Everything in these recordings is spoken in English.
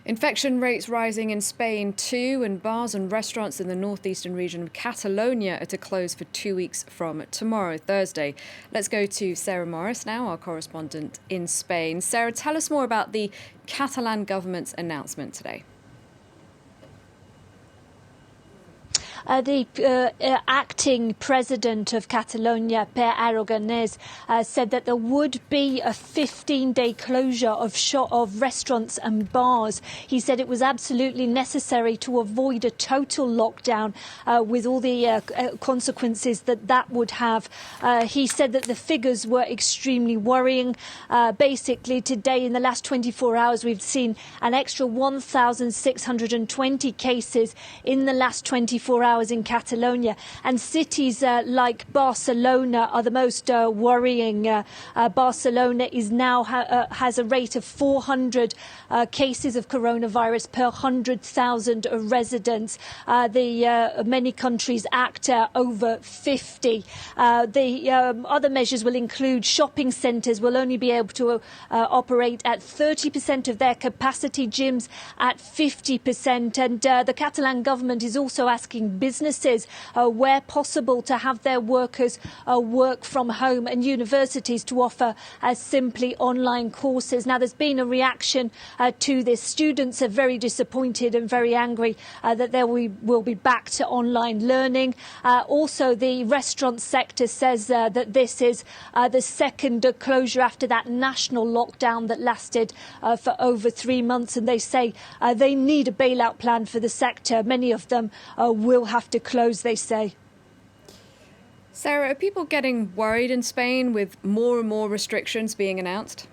Infection rates rising in Spain too, and bars and restaurants in the northeastern region of Catalonia are to close for 2 weeks from tomorrow, Thursday. Let's go to Sarrah Morris now, our correspondent in Spain. Sarah, tell us more about the Catalan government's announcement today. The acting president of Catalonia, Per Aragonés, said that there would be a 15-day closure of restaurants and bars. He said it was absolutely necessary to avoid a total lockdown with all the consequences that would have. He said that the figures were extremely worrying. Basically, today, in the last 24 hours, we've seen an extra 1,620 cases in the last 24 hours in Catalonia, and cities like Barcelona are the most worrying. Barcelona is now has a rate of 400 cases of coronavirus per 100,000 residents. Many countries act over 50. The other measures will include shopping centres will only be able to operate at 30% of their capacity, gyms at 50%, and the Catalan government is also asking businesses, where possible, to have their workers work from home, and universities to offer simply online courses. Now, there's been a reaction to this. Students are very disappointed and very angry that will be back to online learning. Also, the restaurant sector says that this is the second closure after that national lockdown that lasted for over 3 months, and they say they need a bailout plan for the sector. Many of them will have to close, they say. Sarah, are people getting worried in Spain with more and more restrictions being announced?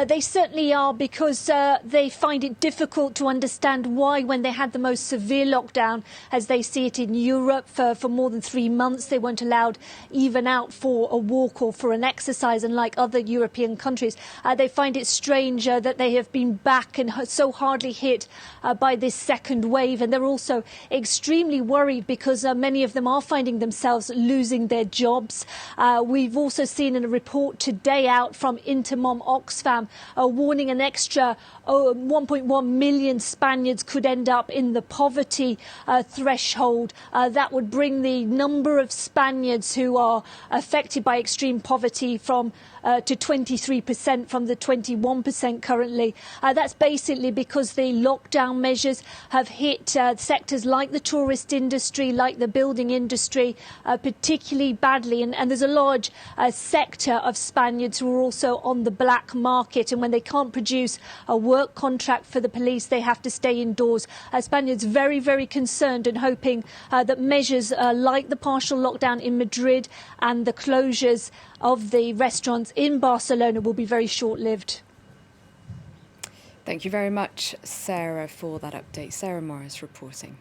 They certainly are, because they find it difficult to understand why, when they had the most severe lockdown, as they see it in Europe, for more than 3 months, they weren't allowed even out for a walk or for an exercise, unlike other European countries. They find it strange that they have been back and so hardly hit by this second wave. And they're also extremely worried because many of them are finding themselves losing their jobs. We've also seen in a report today out from Intermom Oxfam warning an extra 1.1 million Spaniards could end up in the poverty threshold. That would bring the number of Spaniards who are affected by extreme poverty to 23% from the 21% currently. That's basically because the lockdown measures have hit sectors like the tourist industry, like the building industry, particularly badly. And there's a large sector of Spaniards who are also on the black market. And when they can't produce a work contract for the police, they have to stay indoors. Spaniards very, very concerned and hoping that measures like the partial lockdown in Madrid and the closures of the restaurants in Barcelona will be very short-lived. Thank you very much, Sarah, for that update. Sarrah Morris reporting.